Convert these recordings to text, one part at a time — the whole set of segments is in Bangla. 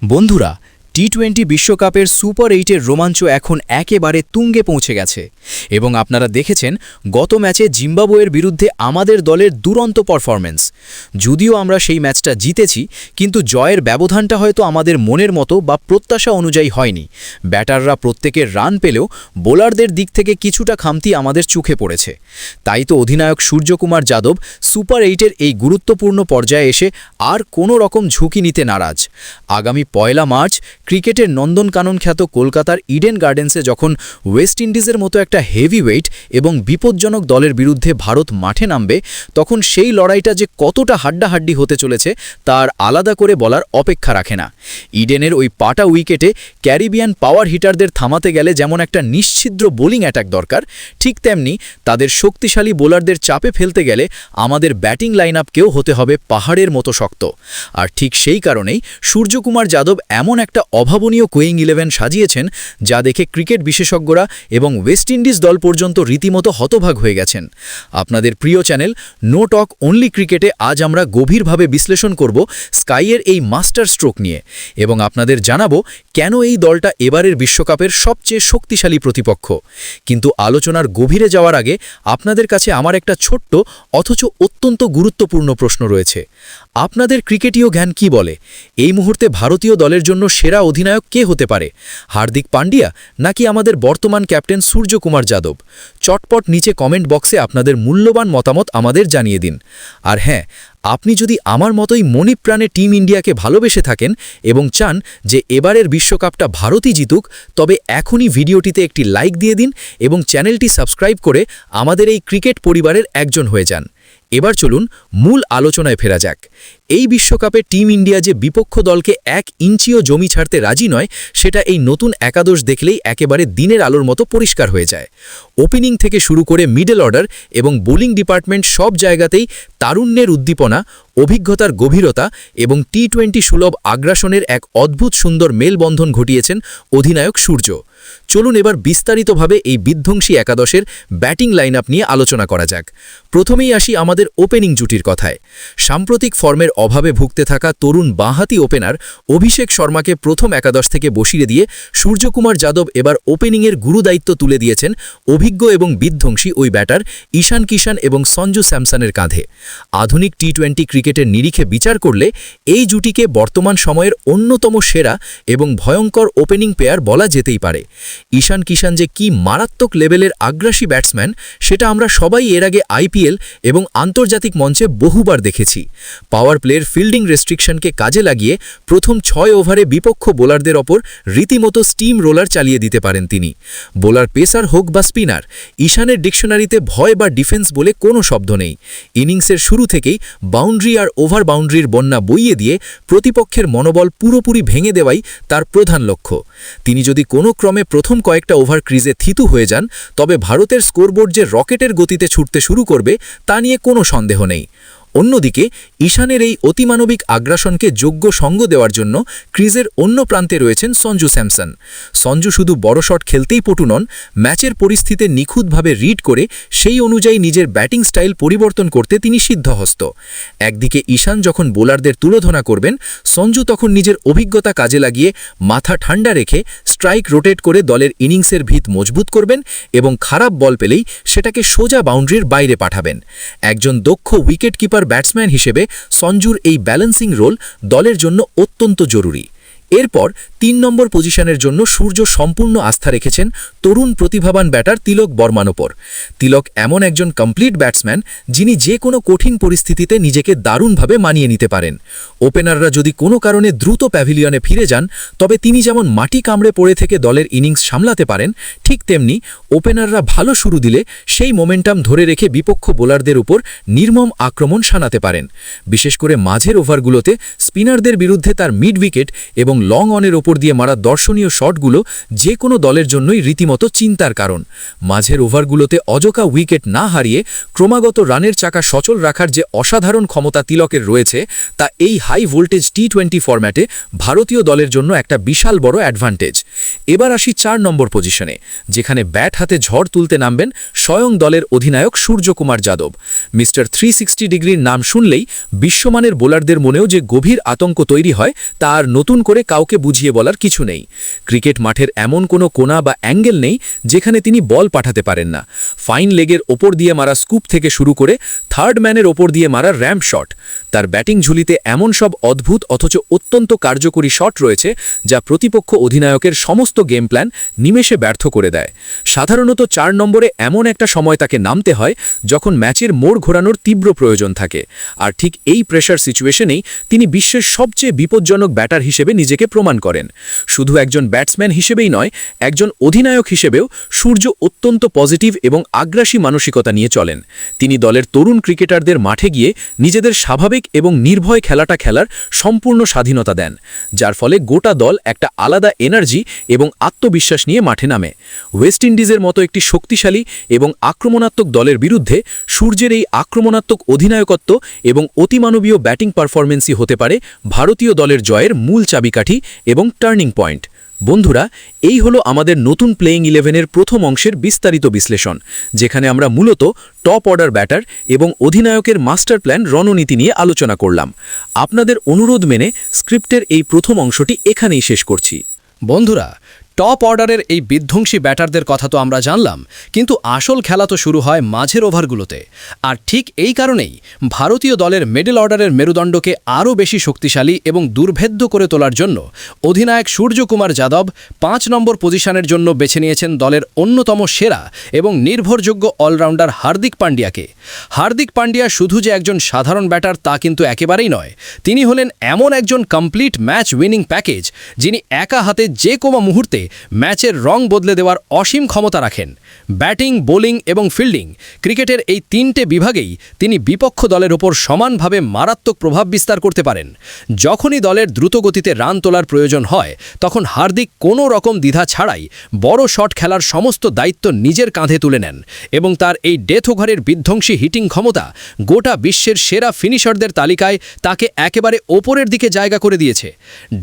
বন্ধুরা, টি-20 বিশ্বকাপের সুপার 8-এর রোমাঞ্চ এখন একেবারে তুঙ্গে পৌঁছে গেছে এবং আপনারা দেখেছেন গত ম্যাচে জিম্বাবুয়ের বিরুদ্ধে আমাদের দলের দুরন্ত পারফরম্যান্স। যদিও আমরা সেই ম্যাচটা জিতেছি, কিন্তু জয়ের ব্যবধানটা হয়তো আমাদের মনের মতো বা প্রত্যাশা অনুযায়ী হয়নি। ব্যাটাররা প্রত্যেকের রান পেলেও বোলারদের দিক থেকে কিছুটা খামতি আমাদের চোখে পড়েছে। তাই তো অধিনায়ক সূর্যকুমার যাদব সুপার 8-এর এই গুরুত্বপূর্ণ পর্যায়ে এসে আর কোনো রকম ঝুঁকি নিতে নারাজ। আগামী 1 মার্চ ক্রিকেটের নন্দনকানন খ্যাত কলকাতার ইডেন গার্ডেন্সে যখন ওয়েস্ট ইন্ডিজের মতো একটা হেভিওয়েট এবং বিপজ্জনক দলের বিরুদ্ধে ভারত মাঠে নামবে, তখন সেই লড়াইটা যে কতটা হাড্ডাহাড্ডি হতে চলেছে তার আলাদা করে বলার অপেক্ষা রাখে না। ইডেনের ওই পাটা উইকেটে ক্যারিবিয়ান পাওয়ার হিটারদের থামাতে গেলে যেমন একটা নিশ্ছিদ্র বোলিং অ্যাটাক দরকার, ঠিক তেমনি তাদের শক্তিশালী বোলারদের চাপে ফেলতে গেলে আমাদের ব্যাটিং লাইন আপকেও হতে হবে পাহাড়ের মতো শক্ত। আর ঠিক সেই কারণেই সূর্যকুমার যাদব এমন একটা অভাবনীয় কোয়িং 11 সাজিয়েছেন যা দেখে ক্রিকেট বিশেষজ্ঞরা এবং ওয়েস্ট ইন্ডিজ দল পর্যন্ত রীতিমতো হতভাগ হয়ে গেছেন। আপনাদের প্রিয় চ্যানেল নো টক অনলি ক্রিকেটে আজ আমরা গভীরভাবে বিশ্লেষণ করব স্কাইয়ের এই মাস্টার স্ট্রোক নিয়ে এবং আপনাদের জানাবো কেন এই দলটা এবারের বিশ্বকাপের সবচেয়ে শক্তিশালী প্রতিপক্ষ। কিন্তু আলোচনার গভীরে যাওয়ার আগে আপনাদের কাছে আমার একটা ছোট্ট অথচ অত্যন্ত গুরুত্বপূর্ণ প্রশ্ন রয়েছে। আপনাদের ক্রিকেটীয় জ্ঞান কি বলে? এই মুহূর্তে ভারতীয় দলের জন্য সেরা অধিনায়ক কে হতে পারে? হার্দিক পান্ডিয়া নাকি আমাদের বর্তমান ক্যাপ্টেন সূর্যকুমার যাদব? চটপট নিচে কমেন্ট বক্সে আপনাদের মূল্যবান মতামত আমাদের জানিয়ে দিন। আর হ্যাঁ, আপনি যদি আমার মতোই মনিপ্রাণে টিম ইন্ডিয়াকে ভালোবেসে থাকেন এবং চান যে এবারের বিশ্বকাপটা ভারতই জিতুক, তবে এখনই ভিডিওটিতে একটি লাইক দিয়ে দিন এবং চ্যানেলটি সাবস্ক্রাইব করে আমাদের এই ক্রিকেট পরিবারের একজন হয়ে যান। এবার চলুন মূল আলোচনায় ফেরা যাক। এই বিশ্বকাপে টিম ইন্ডিয়া যে বিপক্ষ দলকে 1 ইঞ্চিও জমি ছাড়তে রাজি নয়, সেটা এই নতুন একাদশ দেখলেই একেবারে দিনের আলোর মতো পরিষ্কার হয়ে যায়। ওপেনিং থেকে শুরু করে মিডল অর্ডার এবং বোলিং ডিপার্টমেন্ট সব জায়গাতেই তারুণ্যের উদ্দীপনা, অভিজ্ঞতার গভীরতা এবং টি-20 সুলভ আগ্রাসনের এক অদ্ভুত সুন্দর মেলবন্ধন ঘটিয়েছেন অধিনায়ক সূর্য। চলুন এবার বিস্তারিতভাবে এই বিধ্বংসী একাদশের ব্যাটিং লাইন আপ নিয়ে আলোচনা করা যাক। প্রথমেই আসি আমাদের ওপেনিং জুটির কথায়। সাম্প্রতিক ফর্মের অভাবে ভুগতে থাকা তরুণ বাঁহাতি ওপেনার অভিষেক শর্মাকে প্রথম একাদশ থেকে বসিয়ে দিয়ে সূর্যকুমার যাদব এবার ওপেনিংয়ের গুরুদায়িত্ব তুলে দিয়েছেন অভিজ্ঞ এবং বিধ্বংসী ওই ব্যাটার ঈশান কিষান এবং সঞ্জু স্যামসনের কাঁধে। আধুনিক টি-20 ক্রিকেটের নিরিখে বিচার করলে এই জুটিকে বর্তমান সময়ের অন্যতম সেরা এবং ভয়ঙ্কর ওপেনিং পেয়ার বলা যেতেই পারে। ঈশান কিষান যে কি মারাত্মক লেভেলের আগ্রাসী ব্যাটসম্যান, সেটা আমরা সবাই এর আগে আইপিএল এবং আন্তর্জাতিক মঞ্চে বহুবার দেখেছি। পাওয়ার প্লের ফিল্ডিং রেস্ট্রিকশনকে কাজে লাগিয়ে প্রথম 6 ওভারে বিপক্ষ বোলারদের ওপর রীতিমতো স্টিম রোলার চালিয়ে দিতে পারেন তিনি। বোলার পেসার হোক বা স্পিনার, ঈশানের ডিকশনারিতে ভয় বা ডিফেন্স বলে কোনো শব্দ নেই। ইনিংসের শুরু থেকেই বাউন্ডারি আর ওভার বাউন্ডারির বন্যা বইয়ে দিয়ে প্রতিপক্ষের মনোবল পুরোপুরি ভেঙে দেওয়াই তার প্রধান লক্ষ্য। তিনি যদি কোনো ক্রমে প্রথম কয়েকটা ওভার ক্রিজে থিতু হয়ে যান, তবে ভারতের স্কোরবোর্ড যে রকেটের গতিতে ছুটতে শুরু করবে তা নিয়ে কোনো সন্দেহ নেই। অন্যদিকে ঈশানের এই অতিমানবিক আগ্রাসনকে যোগ্য সঙ্গ দেওয়ার জন্য ক্রিজের অন্য প্রান্তে রয়েছেন সঞ্জু স্যামসন। সঞ্জু শুধু বড় শট খেলতেই পটু নন, ম্যাচের পরিস্থিতি নিখুঁতভাবে রিড করে সেই অনুযায়ী নিজের ব্যাটিং স্টাইল পরিবর্তন করতে তিনি সিদ্ধহস্ত। একদিকে ঈশান যখন বোলারদের তুলোধনা করবেন, সঞ্জু তখন নিজের অভিজ্ঞতা কাজে লাগিয়ে মাথা ঠান্ডা রেখে স্ট্রাইক রোটেট করে দলের ইনিংসের ভিত মজবুত করবেন এবং খারাপ বল পেলেই সেটাকে সোজা বাউন্ডারির বাইরে পাঠাবেন। একজন দক্ষ উইকেট কিপার ব্যাটসম্যান হিসেবে সঞ্জুর এই ব্যালেন্সিং রোল দলের জন্য অত্যন্ত জরুরি। এরপর 3 নম্বর পজিশনের জন্য সূর্য সম্পূর্ণ আস্থা রেখেছেন তরুণ প্রতিভাবান ব্যাটার তিলক বর্মার ওপর। তিলক এমন একজন কমপ্লিট ব্যাটসম্যান যিনি যে কোনো কঠিন পরিস্থিতিতে নিজেকে দারুণভাবে মানিয়ে নিতে পারেন। ওপেনাররা যদি কোনো কারণে দ্রুত প্যাভিলিয়নে ফিরে যান, তবে তিনি যেমন মাটি কামড়ে পড়ে থেকে দলের ইনিংস সামলাতে পারেন, ঠিক তেমনি ওপেনাররা ভালো শুরু দিলে সেই মোমেন্টাম ধরে রেখে বিপক্ষ বোলারদের উপর নির্মম আক্রমণ শানাতে পারেন। বিশেষ করে মাঝের ওভারগুলোতে স্পিনারদের বিরুদ্ধে তার মিড উইকেট এবং লং অনের ওপর দিয়ে মারা দর্শনীয় শটগুলো যে কোনো দলের জন্যই রীতিমতো চিন্তার কারণ। মাঝের ওভারগুলোতে অযথা উইকেট না হারিয়ে ক্রমাগত রানের চাকা সচল রাখার যে অসাধারণ ক্ষমতা তিলকের রয়েছে, তা এই হাই ভোল্টেজ টি-20 ফরম্যাটে ভারতীয় দলের জন্য একটা বিশাল বড় অ্যাডভান্টেজ। এবার আসি 4 নম্বর পজিশনে, যেখানে ব্যাট হাতে ঝড় তুলতে নামবেন স্বয়ং দলের অধিনায়ক সূর্যকুমার যাদব। মিস্টার 360 ডিগ্রির নাম শুনলেই বিশ্বমানের বোলারদের মনেও যে গভীর আতঙ্ক তৈরি হয় তা আর নতুন করে কাউকে বুঝিয়ে বলার কিছু নেই। ক্রিকেট মাঠের এমন কোনো কোণা বা অ্যাঙ্গেল নেই যেখানে তিনি বল পাঠাতে পারেন না। ফাইন লেগের ওপর দিয়ে মারা স্কুপ থেকে শুরু করে থার্ড ম্যানের ওপর দিয়ে মারা র্যাম্প শট, তার ব্যাটিং ঝুলিতে এমন সব অদ্ভুত অথচ অত্যন্ত কার্যকরী শট রয়েছে যা প্রতিপক্ষ অধিনায়কের সমস্ত গেম প্ল্যান নিমেষে ব্যর্থ করে দেয়। সাধারণত 4 নম্বরে এমন একটা সময় তাকে নামতে হয় যখন ম্যাচের মোড় ঘোরানোর তীব্র প্রয়োজন থাকে, আর ঠিক এই প্রেশার সিচুয়েশনেই তিনি বিশ্বের সবচেয়ে বিপজ্জনক ব্যাটার হিসেবে নিজেকে প্রমাণ করেন। শুধু একজন ব্যাটসম্যান হিসেবেই নয়, একজন অধিনায়ক হিসেবেও সূর্য অত্যন্ত পজিটিভ এবং আগ্রাসী মানসিকতা নিয়ে চলেন। তিনি দলের তরুণ ক্রিকেটারদের মাঠে গিয়ে নিজেদের স্বাভাবিক এবং নির্ভয় খেলাটা খেলার সম্পূর্ণ স্বাধীনতা দেন, যার ফলে গোটা দল একটা আলাদা এনার্জি এবং আত্মবিশ্বাস নিয়ে মাঠে নামে। ওয়েস্ট ইন্ডিজের মতো একটি শক্তিশালী এবং আক্রমণাত্মক দলের বিরুদ্ধে সূর্যের এই আক্রমণাত্মক অধিনায়কত্ব এবং অতিমানবীয় ব্যাটিং পারফরমেন্সই হতে পারে ভারতীয় দলের জয়ের মূল চাবিকাঠি এবং টার্নিং পয়েন্ট। বন্ধুরা, এই হলো আমাদের নতুন প্লেয়িং 11-এর প্রথম অংশের বিস্তারিত বিশ্লেষণ, যেখানে আমরা মূলত টপ অর্ডার ব্যাটার এবং অধিনায়কের মাস্টার প্ল্যান রণনীতি নিয়ে আলোচনা করলাম। আপনাদের অনুরোধ মেনে স্ক্রিপ্টের এই প্রথম অংশটি এখানেই শেষ করছি। বন্ধুরা, টপ অর্ডারের এই বিধ্বংসী ব্যাটারদের কথা তো আমরা জানলাম, কিন্তু আসল খেলা তো শুরু হয় মাঝের ওভারগুলোতে। আর ঠিক এই কারণেই ভারতীয় দলের মিডল অর্ডারের মেরুদণ্ডকে আরও বেশি শক্তিশালী এবং দুর্ভেদ্য করে তোলার জন্য অধিনায়ক সূর্যকুমার যাদব 5 নম্বর পজিশনের জন্য বেছে নিয়েছেন দলের অন্যতম সেরা এবং নির্ভরযোগ্য অলরাউন্ডার হার্দিক পান্ডিয়াকে। হার্দিক পান্ডিয়া শুধু যে একজন সাধারণ ব্যাটার তা কিন্তু একেবারেই নয়, তিনি হলেন এমন একজন কমপ্লিট ম্যাচ উইনিং প্যাকেজ, যিনি একা হাতে যে কোনো মুহূর্তে ম্যাচের রং বদলে দেওয়ার অসীম ক্ষমতা রাখেন। ব্যাটিং, বোলিং এবং ফিল্ডিং, ক্রিকেটের এই 3টে বিভাগেই তিনি বিপক্ষ দলের ওপর সমানভাবে মারাত্মক প্রভাব বিস্তার করতে পারেন। যখনই দলের দ্রুতগতিতে রান তোলার প্রয়োজন হয়, তখন হার্দিক কোনো রকম দ্বিধা ছাড়াই বড় শট খেলার সমস্ত দায়িত্ব নিজের কাঁধে তুলে নেন এবং তার এই ডেথ ওভারের বিধ্বংসী হিটিং ক্ষমতা গোটা বিশ্বের সেরা ফিনিশারদের তালিকায় তাকে একেবারে ওপরের দিকে জায়গা করে দিয়েছে।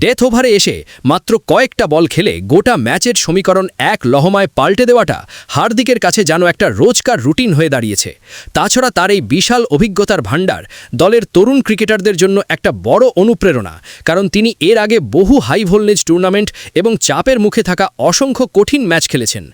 ডেথ ওভারে এসে মাত্র কয়েকটা বল খেলে গোটা ম্যাচের সমীকরণ এক লহমায় পাল্টে দেওয়াটা হার্দিকের কাছে যেন একটা রোজকার রুটিন হয়ে দাঁড়িয়েছে। তাছাড়া তার এই বিশাল অভিজ্ঞতার ভাণ্ডার দলের তরুণ ক্রিকেটারদের জন্য একটা বড় অনুপ্রেরণা, কারণ তিনি এর আগে বহু হাই ভোল্টেজ টুর্নামেন্ট এবং চাপের মুখে থাকা অসংখ্য কঠিন ম্যাচ খেলেছেন।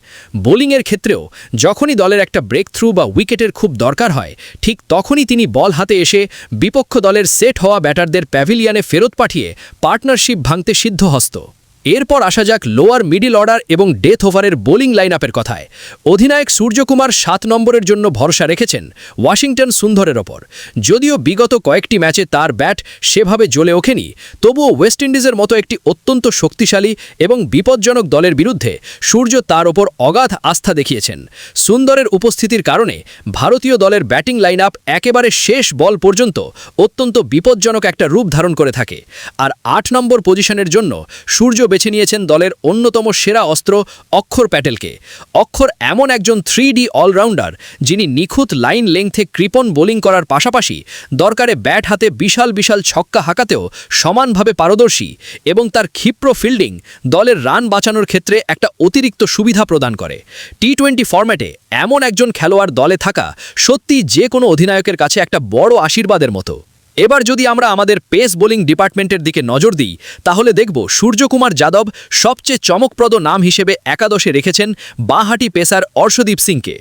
বোলিংয়ের ক্ষেত্রেও যখনই দলের একটা ব্রেক থ্রু বা উইকেটের খুব দরকার হয়, ঠিক তখনই তিনি বল হাতে এসে বিপক্ষ দলের সেট হওয়া ব্যাটারদের প্যাভিলিয়নে ফেরত পাঠিয়ে পার্টনারশিপ ভাঙতে সিদ্ধহস্ত। এরপর আসা যাক লোয়ার মিডল অর্ডার এবং ডেথ ওভারের বোলিং লাইনআপের কথায়। অধিনায়ক সূর্যকুমার 7 নম্বরের জন্য ভরসা রেখেছেন ওয়াশিংটন সুন্দরের ওপর। যদিও বিগত কয়েকটি ম্যাচে তার ব্যাট সেভাবে জ্বলে ওঠেনি, তবুও ওয়েস্ট ইন্ডিজের মতো একটি অত্যন্ত শক্তিশালী এবং বিপজ্জনক দলের বিরুদ্ধে সূর্য তার ওপর অগাধ আস্থা দেখিয়েছেন। সুন্দরের উপস্থিতির কারণে ভারতীয় দলের ব্যাটিং লাইনআপ একেবারে শেষ বল পর্যন্ত অত্যন্ত বিপজ্জনক একটা রূপ ধারণ করে থাকে। আর 8 নম্বর পজিশনের জন্য সূর্য বেছে নিয়েছেন দলের অন্যতম সেরা অস্ত্র অক্ষর প্যাটেলকে। অক্ষর এমন একজন 3D অলরাউন্ডার, যিনি নিখুঁত লাইন লেংথে কৃপণ বোলিং করার পাশাপাশি দরকারে ব্যাট হাতে বিশাল বিশাল ছক্কা হাঁকাতেও সমানভাবে পারদর্শী, এবং তার ক্ষিপ্র ফিল্ডিং দলের রান বাঁচানোর ক্ষেত্রে একটা অতিরিক্ত সুবিধা প্রদান করে। টি-20 ফরম্যাটে এমন একজন খেলোয়াড় দলে থাকা সত্যি যে কোনো অধিনায়কের কাছে একটা বড় আশীর্বাদের মতো। এবার যদি আমরা আমাদের পেস বোলিং ডিপার্টমেন্টের দিকে নজর দিই, তাহলে দেখব সূর্যকুমার যাদব সবচেয়ে চমকপ্রদ নাম হিসেবে একাদশে রেখেছেন বাঁহাতি পেসার অর্শদীপ সিংকে।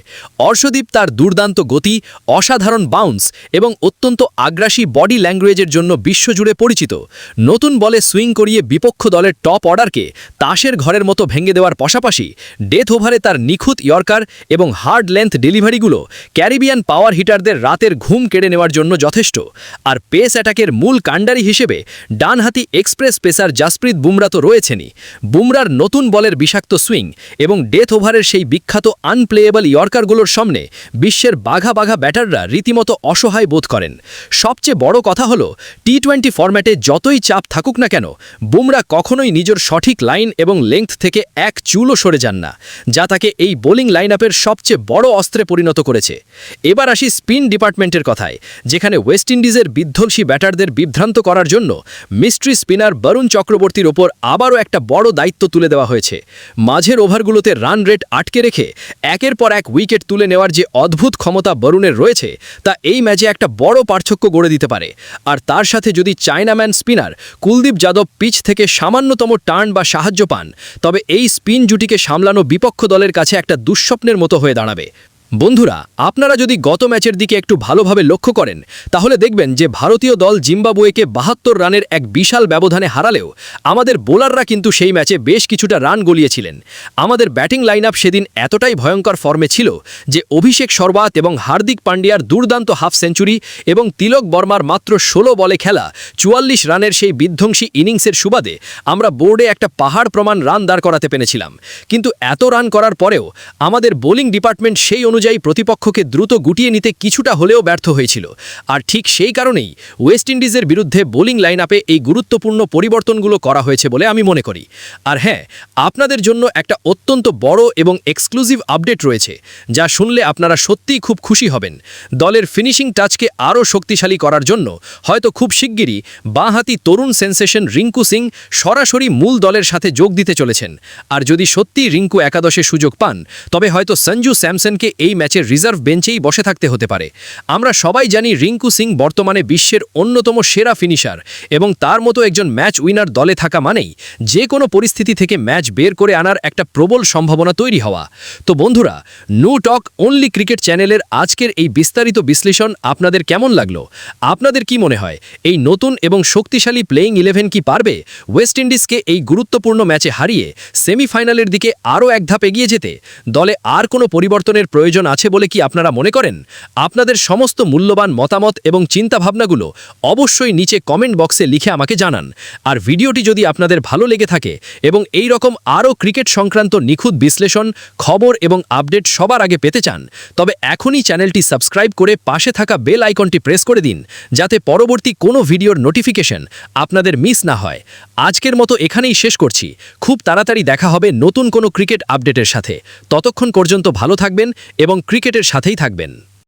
অর্শদীপ তার দুর্দান্ত গতি, অসাধারণ বাউন্স এবং অত্যন্ত আগ্রাসী বডি ল্যাঙ্গুয়েজের জন্য বিশ্বজুড়ে পরিচিত। নতুন বলে সুইং করিয়ে বিপক্ষ দলের টপ অর্ডারকে তাসের ঘরের মতো ভেঙে দেওয়ার পাশাপাশি ডেথ ওভারে তার নিখুঁত ইয়র্কার এবং হার্ড লেন্থ ডেলিভারিগুলো ক্যারিবিয়ান পাওয়ার হিটারদের রাতের ঘুম কেড়ে নেওয়ার জন্য যথেষ্ট। আর পেস অ্যাটাকের মূল কাণ্ডারি হিসেবে ডানহাতি এক্সপ্রেস পেসার জাসপ্রীত বুমরা তো রয়েছেনই। বুমরার নতুন বলের বিষাক্ত সুইং এবং ডেথ ওভারের সেই বিখ্যাত আনপ্লেয়েবল ইয়র্কারগুলোর সামনে বিশ্বের বাঘা বাঘা ব্যাটাররা রীতিমতো অসহায় বোধ করেন। সবচেয়ে বড় কথা হলো, টি-20 ফরম্যাটে যতই চাপ থাকুক না কেন, বুমরা কখনোই নিজের সঠিক লাইন এবং লেংথ থেকে এক চুলও সরে যান না, যা তাকে এই বোলিং লাইনআপের সবচেয়ে বড় অস্ত্রে পরিণত করেছে। এবার আসি স্পিন ডিপার্টমেন্টের কথায়, যেখানে ওয়েস্ট ইন্ডিজের বিধ্বংসী ব্যাটারদের বিভ্রান্ত করার জন্য মিস্ট্রি স্পিনার বরুণ চক্রবর্তীর ওপর আবারও একটা বড় দায়িত্ব তুলে দেওয়া হয়েছে। মাঝের ওভারগুলোতে রান রেট আটকে রেখে একের পর এক উইকেট তুলে নেওয়ার যে অদ্ভুত ক্ষমতা বরুণের রয়েছে তা এই ম্যাচে একটা বড় পার্থক্য গড়ে দিতে পারে। আর তার সাথে যদি chinaman spinner Kuldeep Yadav pitch থেকে সামান্যতম টার্ন বা সাহায্য পান, তবে এই স্পিন জুটিকে সামলানো বিপক্ষ দলের কাছে একটা দুঃস্বপ্নের মতো হয়ে দাঁড়াবে। বন্ধুরা, আপনারা যদি গত ম্যাচের দিকে একটু ভালোভাবে লক্ষ্য করেন তাহলে দেখবেন যে ভারতীয় দল জিম্বাবুয়েকে ৭২ রানের এক বিশাল ব্যবধানে হারালেও আমাদের বোলাররা কিন্তু সেই ম্যাচে বেশ কিছুটা রান গলিয়েছিলেন। আমাদের ব্যাটিং লাইন আপ সেদিন এতটাই ভয়ঙ্কর ফর্মে ছিল যে অভিষেক শর্মা এবং হার্দিক পান্ডিয়ার দুর্দান্ত হাফ সেঞ্চুরি এবং তিলক বর্মার মাত্র ১৬ বলে খেলা ৪৪ রানের সেই বিধ্বংসী ইনিংসের সুবাদে আমরা বোর্ডে একটা পাহাড় প্রমাণ রান দাঁড় করাতে পেরেছিলাম। কিন্তু এত রান করার পরেও আমাদের বোলিং ডিপার্টমেন্ট সেই অনুযায়ী প্রতিপক্ষকে দ্রুত গুটিয়ে নিতে কিছুটা হলেও ব্যর্থ হয়েছিল। আর ঠিক সেই কারণেই ওয়েস্ট ইন্ডিজের বিরুদ্ধে বোলিং লাইন আপে এই গুরুত্বপূর্ণ পরিবর্তনগুলো করা হয়েছে বলে আমি মনে করি। আর হ্যাঁ, আপনাদের জন্য একটা অত্যন্ত বড় এবং এক্সক্লুসিভ আপডেট রয়েছে, যা শুনলে আপনারা সত্যিই খুব খুশি হবেন। দলের ফিনিশিং টাচকে আরও শক্তিশালী করার জন্য হয়তো খুব শিগগিরই বাঁহাতি তরুণ সেন্সেশন রিঙ্কু সিং সরাসরি মূল দলের সাথে যোগ দিতে চলেছেন। আর যদি সত্যি রিঙ্কু একাদশে সুযোগ পান, তবে হয়তো সঞ্জু স্যামসনকে এই ম্যাচের রিজার্ভ বেঞ্চেই বসে থাকতে হতে পারে। আমরা সবাই জানি রিঙ্কু সিং বর্তমানে বিশ্বের অন্যতম সেরা ফিনিশার এবং তার মতো একজন ম্যাচ উইনার দলে থাকা মানেই যে কোনো পরিস্থিতি থেকে ম্যাচ বের করে আনার একটা প্রবল সম্ভাবনা তৈরি হওয়া। তো বন্ধুরা, নো টক অনলি ক্রিকেট চ্যানেলের আজকের এই বিস্তারিত বিশ্লেষণ আপনাদের কেমন লাগলো? আপনাদের কি মনে হয় এই নতুন এবং শক্তিশালী প্লেইং 11 কি পারবে ওয়েস্ট ইন্ডিজকে এই গুরুত্বপূর্ণ ম্যাচে হারিয়ে সেমিফাইনালের দিকে আরও এক ধাপ এগিয়ে যেতে? দলে আর কোনো পরিবর্তনের প্রয়োজন আছে বলে কি আপনারা মনে করেন? আপনাদের সমস্ত মূল্যবান মতামত এবং চিন্তাভাবনাগুলো অবশ্যই নিচে কমেন্ট বক্সে লিখে আমাকে জানান। আর ভিডিওটি যদি আপনাদের ভালো লেগে থাকে এবং এই রকম আরও ক্রিকেট সংক্রান্ত নিখুঁত বিশ্লেষণ, খবর এবং আপডেট সবার আগে পেতে চান, তবে এখনই চ্যানেলটি সাবস্ক্রাইব করে পাশে থাকা বেল আইকনটি প্রেস করে দিন, যাতে পরবর্তী কোনো ভিডিওর নোটিফিকেশন আপনাদের মিস না হয়। আজকের মতো এখানেই শেষ করছি। খুব তাড়াতাড়ি দেখা হবে নতুন কোনো ক্রিকেট আপডেটের সাথে। ততক্ষণ পর্যন্ত ভালো থাকবেন এবং ক্রিকেটের সাথেই থাকবেন।